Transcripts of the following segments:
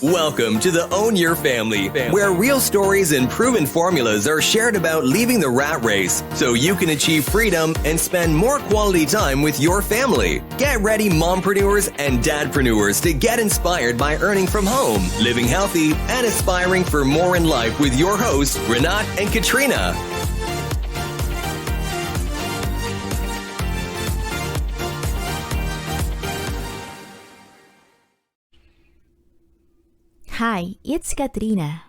Welcome to the Own Your Family, where real stories and proven formulas are shared about leaving the rat race so you can achieve freedom and spend more quality time with your family. Get ready, mompreneurs and dadpreneurs, to get inspired by earning from home, living healthy, and aspiring for more in life with your hosts, Renat and Katrina. Hi, it's Katrina.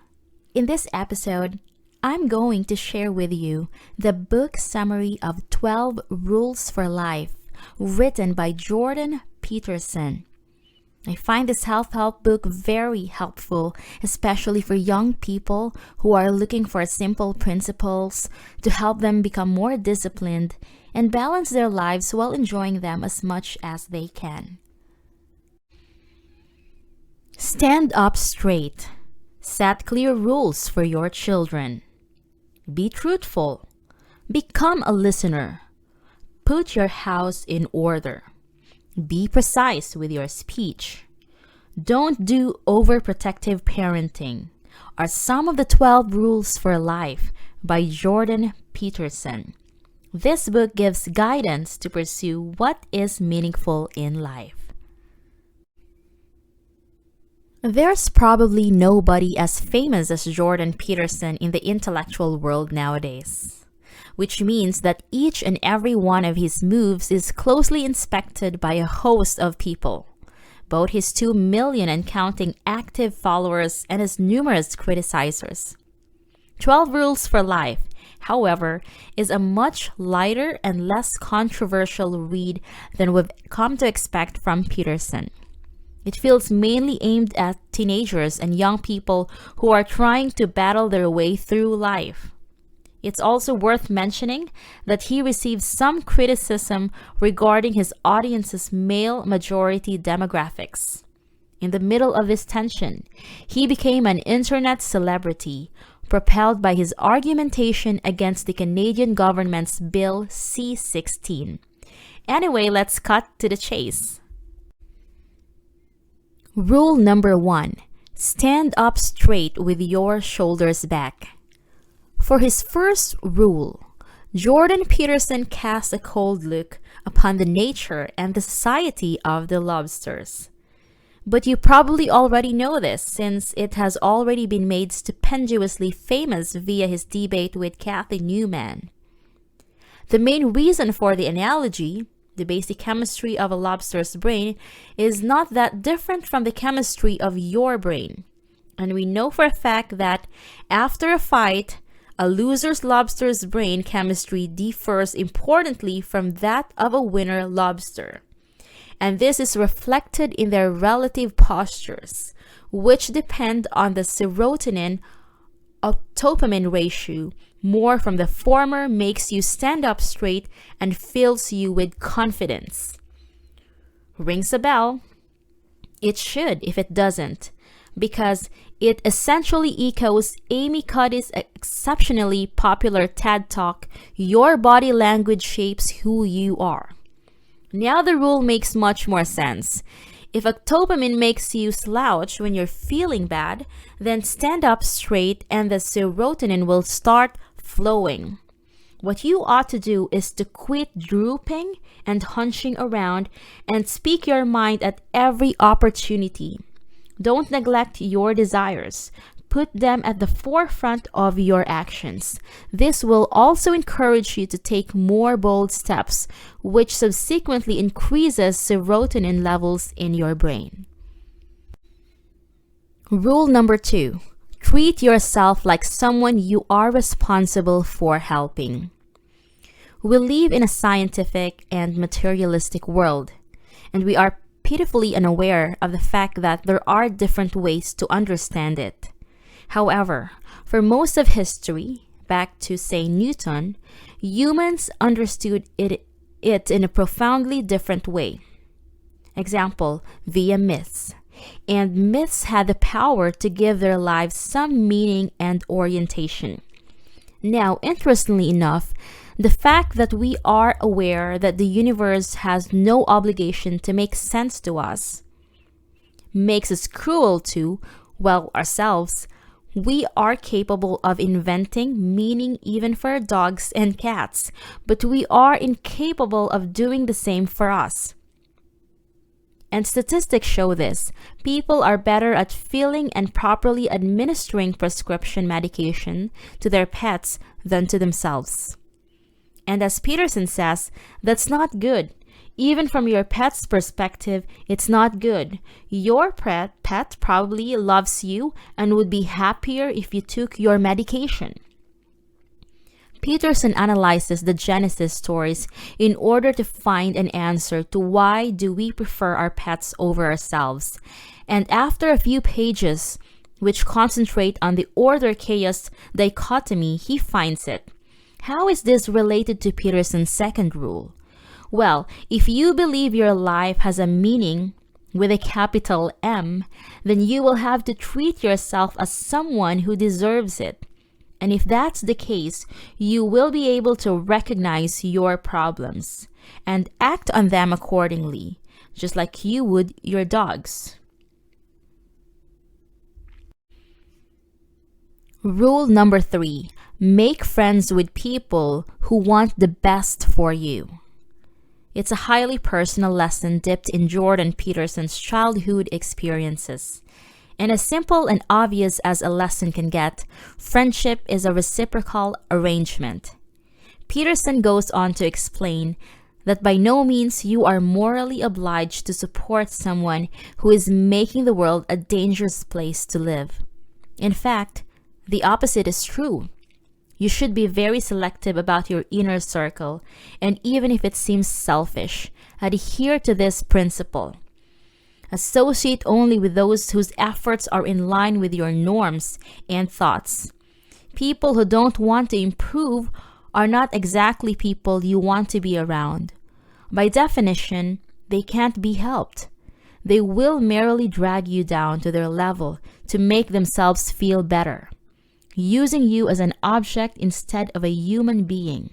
In this episode, I'm going to share with you the book summary of 12 Rules for Life, written by Jordan Peterson. I find this self-help book very helpful, especially for young people who are looking for simple principles to help them become more disciplined and balance their lives while enjoying them as much as they can. Stand up straight. Set clear rules for your children. Be truthful. Become a listener. Put your house in order. Be precise with your speech. Don't do overprotective parenting are some of the 12 Rules for Life by Jordan Peterson. This book gives guidance to pursue what is meaningful in life. There's probably nobody as famous as Jordan Peterson in the intellectual world nowadays, which means that each and every one of his moves is closely inspected by a host of people, both his 2 million and counting active followers and his numerous criticizers. 12 Rules for Life, however, is a much lighter and less controversial read than we've come to expect from Peterson. It feels mainly aimed at teenagers and young people who are trying to battle their way through life. It's also worth mentioning that he received some criticism regarding his audience's male majority demographics. In the middle of this tension, he became an internet celebrity, propelled by his argumentation against the Canadian government's Bill C-16. Anyway, let's cut to the chase. Rule number 1. Stand up straight with your shoulders back. For his first rule, Jordan Peterson casts a cold look upon the nature and the society of the lobsters. But you probably already know this, since it has already been made stupendously famous via his debate with Kathy Newman. The main reason for the analogy, the basic chemistry of a lobster's brain, is not that different from the chemistry of your brain. And we know for a fact that after a fight, a loser's lobster's brain chemistry differs importantly from that of a winner lobster. And this is reflected in their relative postures, which depend on the serotonin dopamine ratio. More from the former makes you stand up straight and fills you with confidence. Rings a bell? It should if it doesn't, because it essentially echoes Amy Cuddy's exceptionally popular TED Talk, "Your Body Language Shapes Who You Are." Now the rule makes much more sense. If dopamine makes you slouch when you're feeling bad, then stand up straight and the serotonin will start flowing. What you ought to do is to quit drooping and hunching around and speak your mind at every opportunity. Don't neglect your desires. Put them at the forefront of your actions. This will also encourage you to take more bold steps, which subsequently increases serotonin levels in your brain. Rule number 2. Treat yourself like someone you are responsible for helping. We live in a scientific and materialistic world, and we are pitifully unaware of the fact that there are different ways to understand it. However, for most of history, back to, say, Newton, humans understood it in a profoundly different way. Example, via myths. And myths had the power to give their lives some meaning and orientation. Now, interestingly enough, the fact that we are aware that the universe has no obligation to make sense to us makes us cruel to, well, ourselves, we are capable of inventing meaning even for dogs and cats, but we are incapable of doing the same for us. And statistics show this. People are better at filling and properly administering prescription medication to their pets than to themselves. And as Peterson says, that's not good. Even from your pet's perspective, it's not good. Your pet probably loves you and would be happier if you took your medication. Peterson analyzes the Genesis stories in order to find an answer to why do we prefer our pets over ourselves. And after a few pages, which concentrate on the order-chaos dichotomy, he finds it. How is this related to Peterson's second rule? Well, if you believe your life has a meaning with a capital M, then you will have to treat yourself as someone who deserves it. And if that's the case, you will be able to recognize your problems and act on them accordingly, just like you would your dogs. Rule number 3, make friends with people who want the best for you. It's a highly personal lesson dipped in Jordan Peterson's childhood experiences. And as simple and obvious as a lesson can get, friendship is a reciprocal arrangement. Peterson goes on to explain that by no means you are morally obliged to support someone who is making the world a dangerous place to live. In fact, the opposite is true. You should be very selective about your inner circle, and even if it seems selfish, adhere to this principle. Associate only with those whose efforts are in line with your norms and thoughts. People who don't want to improve are not exactly people you want to be around. By definition, they can't be helped. They will merely drag you down to their level to make themselves feel better, using you as an object instead of a human being.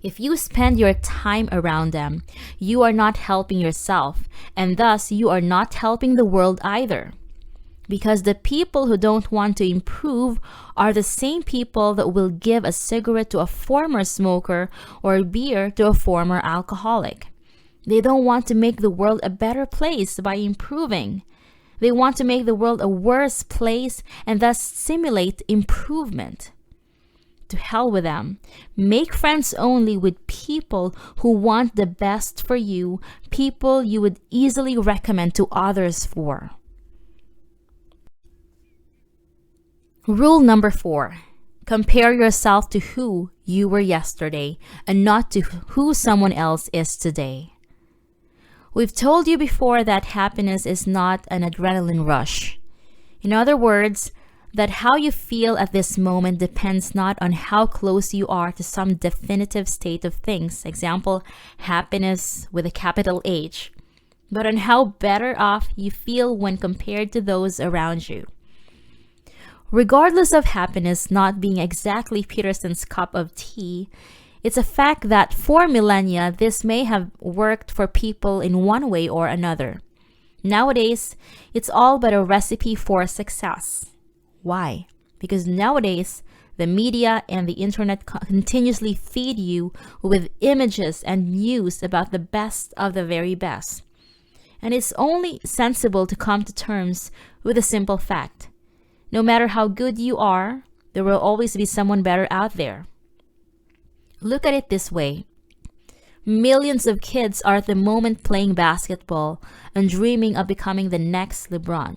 If you spend your time around them, you are not helping yourself, and thus you are not helping the world either. Because the people who don't want to improve are the same people that will give a cigarette to a former smoker or beer to a former alcoholic. They don't want to make the world a better place by improving. They want to make the world a worse place and thus simulate improvement. To hell with them. Make friends only with people who want the best for you, people you would easily recommend to others for. Rule number 4. Compare yourself to who you were yesterday and not to who someone else is today. We've told you before that happiness is not an adrenaline rush. In other words, that how you feel at this moment depends not on how close you are to some definitive state of things, example, happiness with a capital H, but on how better off you feel when compared to those around you. Regardless of happiness not being exactly Peterson's cup of tea, it's a fact that for millennia this may have worked for people in one way or another. Nowadays, it's all but a recipe for success. Why? Because nowadays, the media and the internet continuously feed you with images and news about the best of the very best. And it's only sensible to come to terms with a simple fact. No matter how good you are, there will always be someone better out there. Look at it this way. Millions of kids are at the moment playing basketball and dreaming of becoming the next LeBron.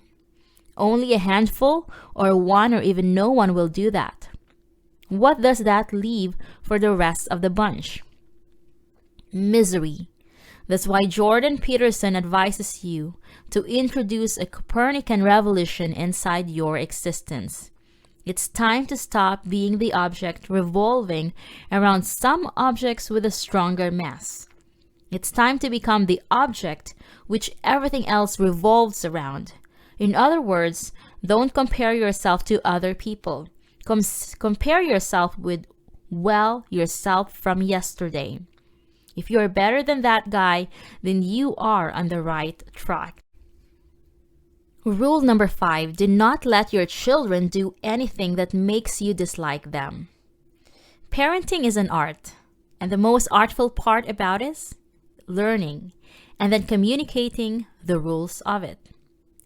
Only a handful or one or even no one will do that. What does that leave for the rest of the bunch? Misery. That's why Jordan Peterson advises you to introduce a Copernican revolution inside your existence. It's time to stop being the object revolving around some objects with a stronger mass. It's time to become the object which everything else revolves around. In other words, don't compare yourself to other people. Compare yourself with, yourself from yesterday. If you're better than that guy, then you are on the right track. Rule number 5, do not let your children do anything that makes you dislike them. Parenting is an art, and the most artful part about it is learning and then communicating the rules of it.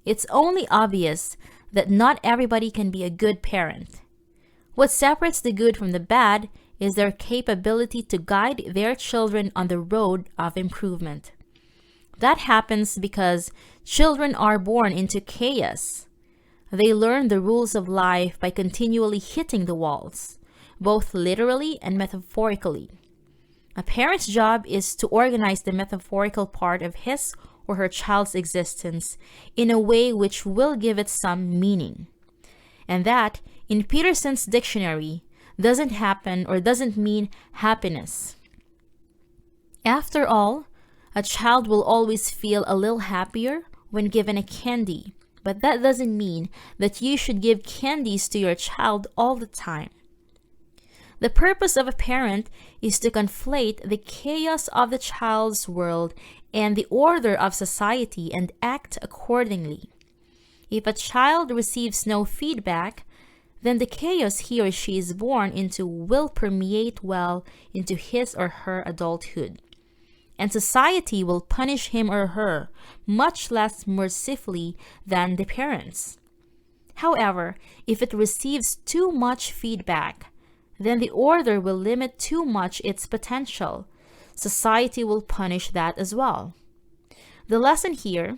It's only obvious that not everybody can be a good parent. What separates the good from the bad is their capability to guide their children on the road of improvement. That happens because children are born into chaos. They learn the rules of life by continually hitting the walls, both literally and metaphorically. A parent's job is to organize the metaphorical part of his or her child's existence in a way which will give it some meaning. And that, in Peterson's dictionary, doesn't mean happiness. After all, a child will always feel a little happier when given a candy, but that doesn't mean that you should give candies to your child all the time. The purpose of a parent is to conflate the chaos of the child's world and the order of society and act accordingly. If a child receives no feedback, then the chaos he or she is born into will permeate well into his or her adulthood. And society will punish him or her much less mercifully than the parents. However, if it receives too much feedback, then the order will limit too much its potential. Society will punish that as well. The lesson here: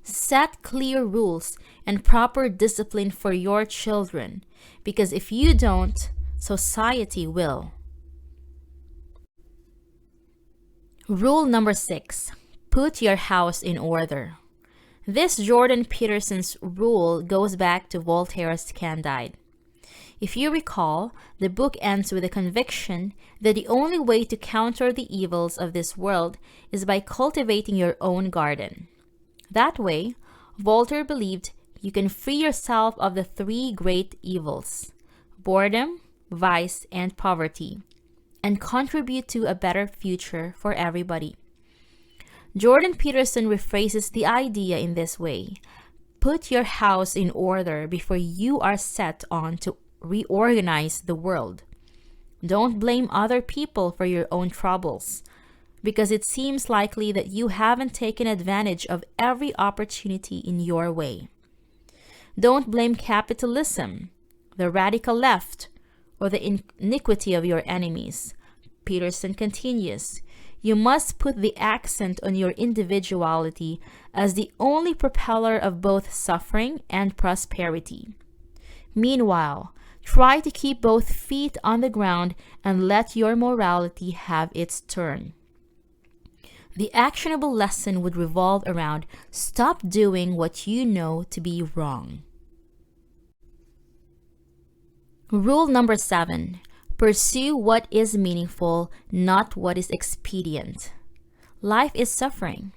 set clear rules and proper discipline for your children, because if you don't, society will. Rule number 6, put your house in order. This Jordan Peterson's rule goes back to Voltaire's Candide. If you recall, the book ends with a conviction that the only way to counter the evils of this world is by cultivating your own garden. That way, Voltaire believed you can free yourself of the 3 great evils: boredom, vice, and poverty, and contribute to a better future for everybody. Jordan Peterson rephrases the idea in this way: put your house in order before you are set on to reorganize the world. Don't blame other people for your own troubles, because it seems likely that you haven't taken advantage of every opportunity in your way. Don't blame capitalism, the radical left, or the iniquity of your enemies. Peterson continues, you must put the accent on your individuality as the only propeller of both suffering and prosperity. Meanwhile, try to keep both feet on the ground and let your morality have its turn. The actionable lesson would revolve around stop doing what you know to be wrong. Rule number 7, pursue what is meaningful, not what is expedient. Life is suffering.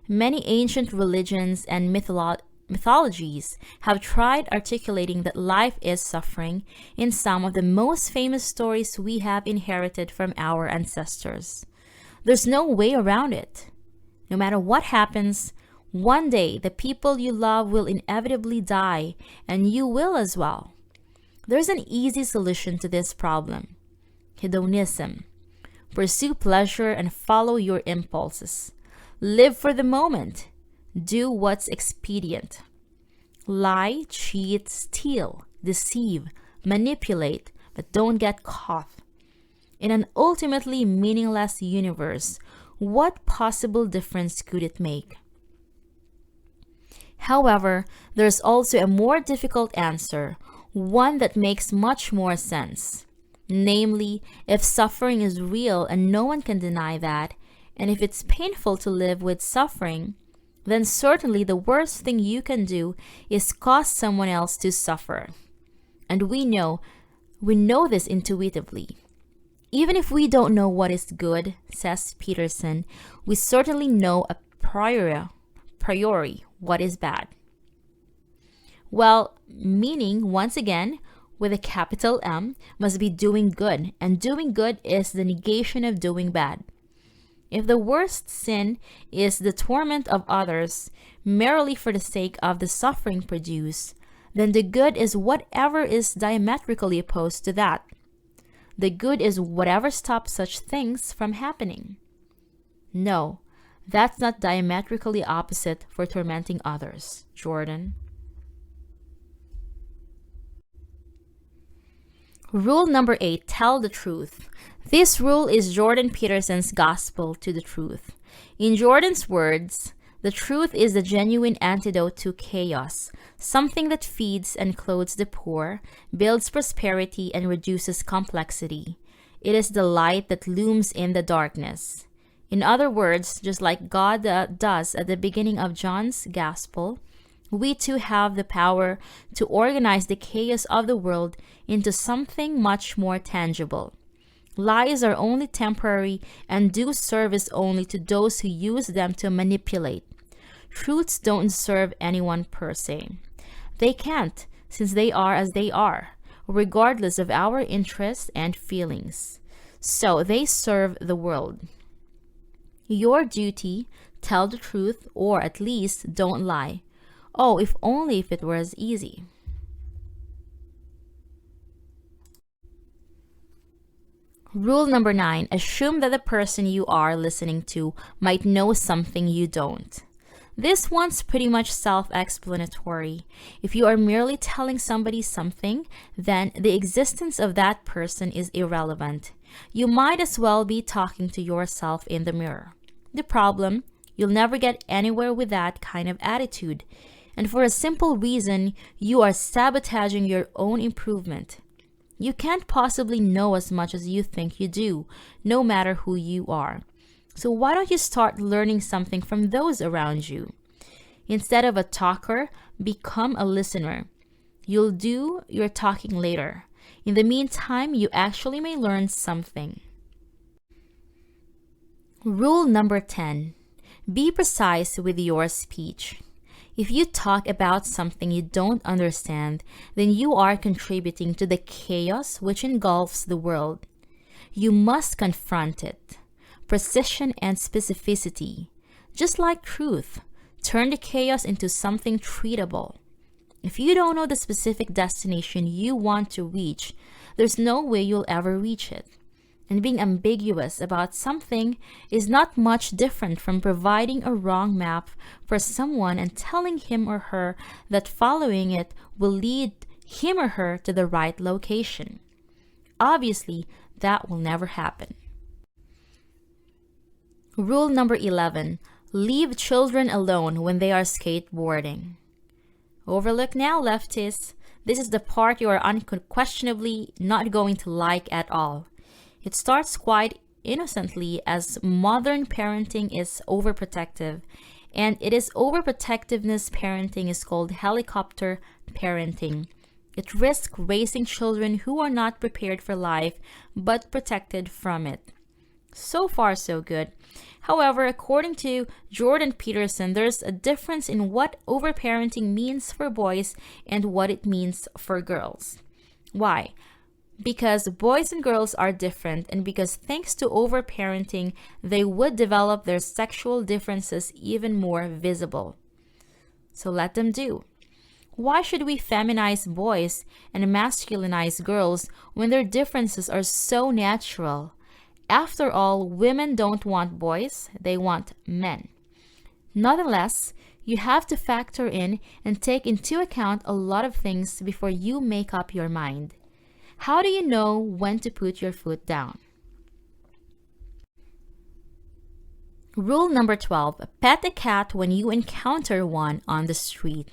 Many ancient religions and mythologies have tried articulating that life is suffering in some of the most famous stories we have inherited from our ancestors. There's no way around it. No matter what happens, one day the people you love will inevitably die, and you will as well. There's an easy solution to this problem: hedonism. Pursue pleasure and follow your impulses. Live for the moment. Do what's expedient. Lie, cheat, steal, deceive, manipulate, but don't get caught. In an ultimately meaningless universe, what possible difference could it make? However, there's also a more difficult answer, one that makes much more sense. Namely, if suffering is real and no one can deny that, and if it's painful to live with suffering, then certainly the worst thing you can do is cause someone else to suffer. And we know this intuitively. Even if we don't know what is good, says Peterson, we certainly know a priori what is bad. Well, meaning, once again, with a capital M, must be doing good, and doing good is the negation of doing bad. If the worst sin is the torment of others merely for the sake of the suffering produced, then the good is whatever is diametrically opposed to that. The good is whatever stops such things from happening. No, that's not diametrically opposite for tormenting others, Jordan. Rule number 8, tell the truth. This rule is Jordan Peterson's gospel to the truth. In Jordan's words, the truth is the genuine antidote to chaos, something that feeds and clothes the poor, builds prosperity, and reduces complexity. It is the light that looms in the darkness. In other words, just like God does at the beginning of John's gospel, we too have the power to organize the chaos of the world into something much more tangible. Lies are only temporary and do service only to those who use them to manipulate. Truths don't serve anyone per se. They can't, since they are as they are, regardless of our interests and feelings. So they serve the world. Your duty, tell the truth, or at least don't lie. Oh, if only if it were as easy. Rule number 9, assume that the person you are listening to might know something you don't. This one's pretty much self-explanatory. If you are merely telling somebody something, then the existence of that person is irrelevant. You might as well be talking to yourself in the mirror. The problem, you'll never get anywhere with that kind of attitude. And for a simple reason, you are sabotaging your own improvement. You can't possibly know as much as you think you do, no matter who you are. So why don't you start learning something from those around you? Instead of a talker, become a listener. You'll do your talking later. In the meantime, you actually may learn something. Rule number 10. Be precise with your speech. If you talk about something you don't understand, then you are contributing to the chaos which engulfs the world. You must confront it. Precision and specificity, just like truth, turn the chaos into something treatable. If you don't know the specific destination you want to reach, there's no way you'll ever reach it. And being ambiguous about something is not much different from providing a wrong map for someone and telling him or her that following it will lead him or her to the right location. Obviously, that will never happen. Rule number 11. Leave children alone when they are skateboarding. Overlook now, leftists. This is the part you are unquestionably not going to like at all. It starts quite innocently as modern parenting is overprotective, and it is overprotectiveness parenting is called helicopter parenting. It risks raising children who are not prepared for life but protected from it. So far, so good. However, according to Jordan Peterson, there's a difference in what overparenting means for boys and what it means for girls. Why? Because boys and girls are different, and because thanks to overparenting, they would develop their sexual differences even more visible. So let them do. Why should we feminize boys and masculinize girls when their differences are so natural? After all, women don't want boys, they want men. Nonetheless, you have to factor in and take into account a lot of things before you make up your mind. How do you know when to put your foot down? Rule number 12. Pet a cat when you encounter one on the street.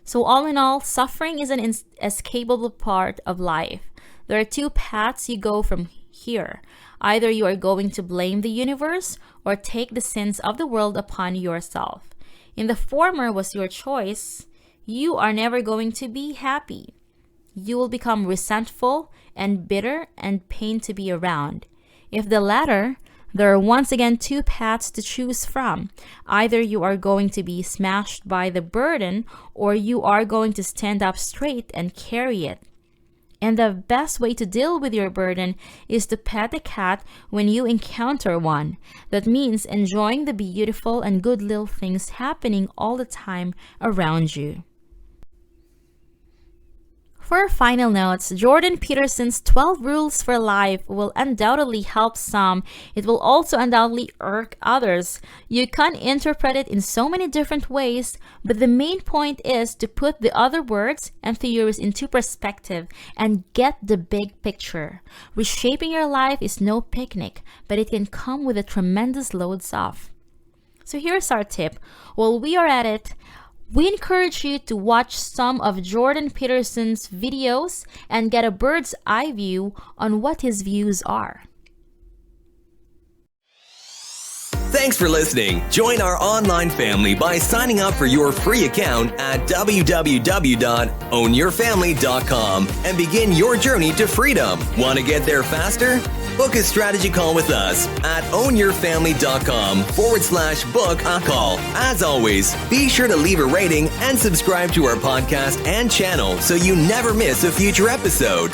So all in all, suffering is an inescapable part of life. There are two paths you go from here. Either you are going to blame the universe or take the sins of the world upon yourself. In the former was your choice, you are never going to be happy. You will become resentful and bitter and pain to be around. If the latter, there are once again two paths to choose from. Either you are going to be smashed by the burden or you are going to stand up straight and carry it. And the best way to deal with your burden is to pet a cat when you encounter one. That means enjoying the beautiful and good little things happening all the time around you. For our final notes, Jordan Peterson's 12 rules for life will undoubtedly help some. It will also undoubtedly irk others. You can interpret it in so many different ways, but the main point is to put the other words and theories into perspective and get the big picture. Reshaping your life is no picnic, but it can come with a tremendous loads of. So here's our tip. While we are at it, we encourage you to watch some of Jordan Peterson's videos and get a bird's eye view on what his views are. Thanks for listening. Join our online family by signing up for your free account at www.ownyourfamily.com and begin your journey to freedom. Want to get there faster? Book a strategy call with us at ownyourfamily.com/book a call. As always, be sure to leave a rating and subscribe to our podcast and channel so you never miss a future episode.